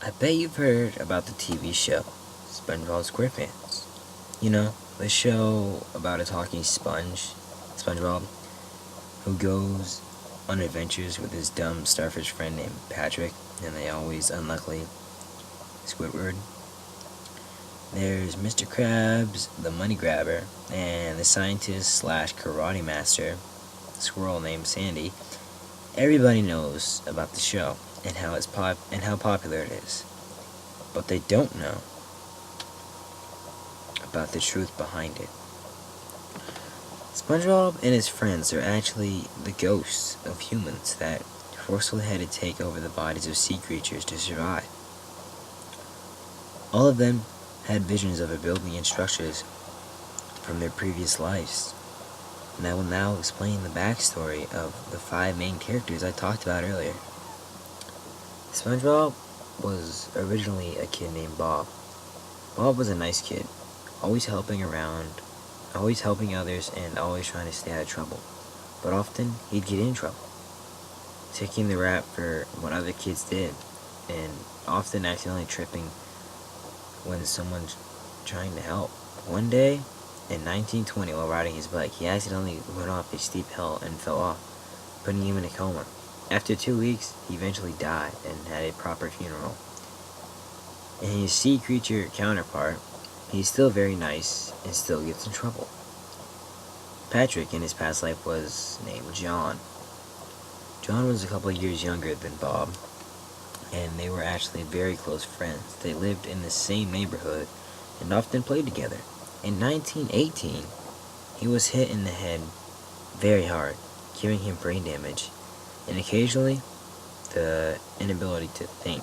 I bet you've heard about the TV show, SpongeBob SquarePants. You know, the show about a talking sponge, SpongeBob, who goes on adventures with his dumb starfish friend named Patrick, and they always unluckily Squidward. There's Mr. Krabs, the money grabber, and the scientist slash karate master, squirrel named Sandy. Everybody knows about the show and how popular it is, but they don't know about the truth behind it. SpongeBob and his friends are actually the ghosts of humans that forcefully had to take over the bodies of sea creatures to survive. All of them had visions of a building and structures from their previous lives. And I will now explain the backstory of the 5 main characters I talked about earlier. SpongeBob was originally a kid named Bob. Bob was a nice kid, always helping around, always helping others, and always trying to stay out of trouble. But often, he'd get in trouble, taking the rap for what other kids did, and often accidentally tripping when someone's trying to help. One day, in 1920, while riding his bike, he accidentally went off a steep hill and fell off, putting him in a coma. After 2 weeks, he eventually died and had a proper funeral. And his sea creature counterpart, he's still very nice and still gets in trouble. Patrick, in his past life, was named John. John was a couple years younger than Bob, and they were actually very close friends. They lived in the same neighborhood and often played together. In 1918, he was hit in the head very hard, giving him brain damage, and occasionally the inability to think.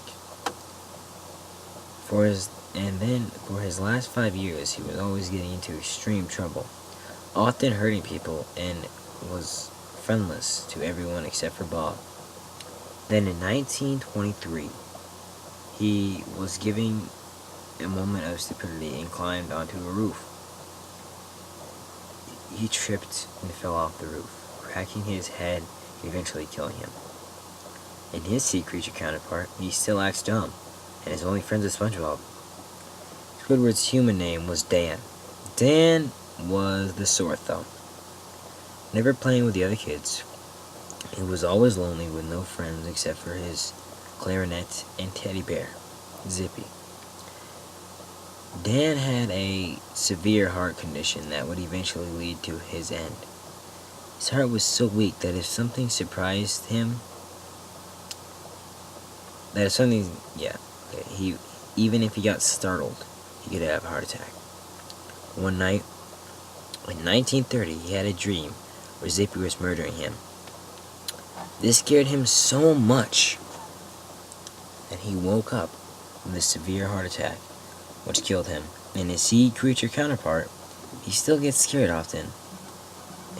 For his last 5 years, he was always getting into extreme trouble, often hurting people, and was friendless to everyone except for Bob. Then in 1923, he was giving a moment of stupidity and climbed onto a roof. He tripped and fell off the roof, cracking his head and eventually killing him. In his sea creature counterpart, he still acts dumb and is only friends with SpongeBob. Squidward's human name was Dan. Dan was the sore thumb, never playing with the other kids. He was always lonely with no friends except for his clarinet and teddy bear, Zippy. Dan had a severe heart condition that would eventually lead to his end. His heart was so weak that if something surprised him, even if he got startled, he could have a heart attack. One night, in 1930, he had a dream where Zippy was murdering him. This scared him so much that he woke up with a severe heart attack, which killed him. In his sea creature counterpart, he still gets scared often,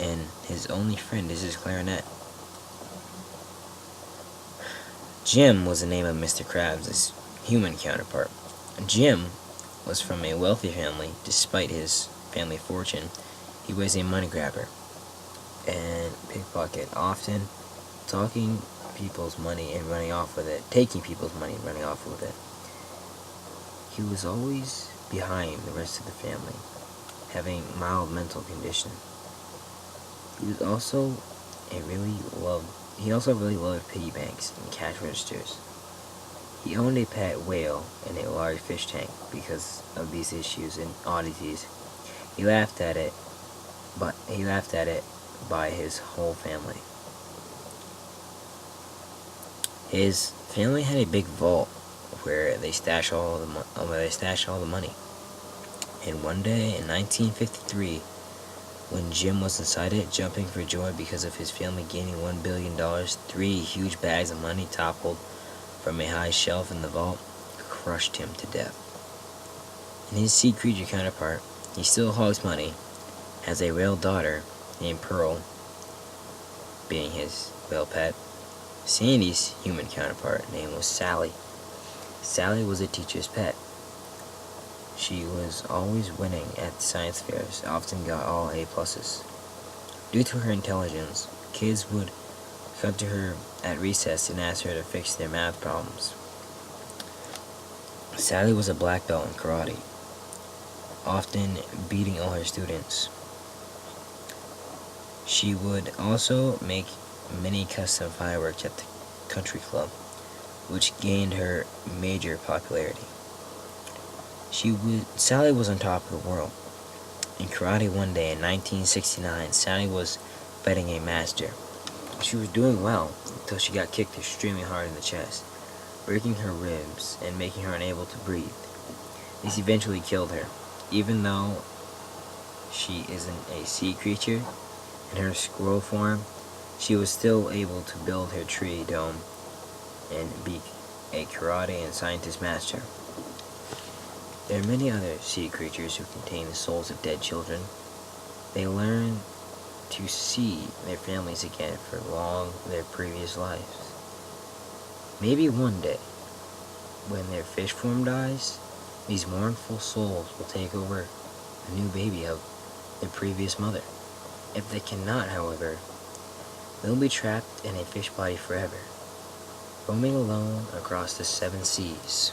and his only friend is his clarinet. Jim was the name of Mr. Krabs' human counterpart. Jim was from a wealthy family. Despite his family fortune, he was a money grabber and pickpocket, often taking people's money and running off with it. He was always behind the rest of the family, having mild mental condition. He also really loved piggy banks and cash registers. He owned a pet whale and a large fish tank. Because of these issues and oddities, he laughed at it by his whole family. His family had a big vault where they stash all the money. And one day in 1953, when Jim was inside it, jumping for joy because of his family gaining $1 billion, 3 huge bags of money toppled from a high shelf in the vault, crushed him to death. In his sea creature counterpart, he still hogs money, has a whale daughter named Pearl, being his whale pet. Sandy's human counterpart name was Sally. Sally was a teacher's pet. She was always winning at science fairs, often got all A+. Due to her intelligence, kids would come to her at recess and ask her to fix their math problems. Sally was a black belt in karate, often beating all her students. She would also make many custom fireworks at the country club, which gained her major popularity. Sally was on top of the world. In karate one day in 1969, Sally was fighting a master. She was doing well until she got kicked extremely hard in the chest, breaking her ribs and making her unable to breathe. This eventually killed her. Even though she isn't a sea creature, in her squirrel form, she was still able to build her tree dome and be a karate and scientist master. There are many other sea creatures who contain the souls of dead children. They learn to see their families again for their previous lives. Maybe one day, when their fish form dies, these mournful souls will take over a new baby of their previous mother. If they cannot, however, they'll be trapped in a fish body forever, roaming alone across the 7 seas.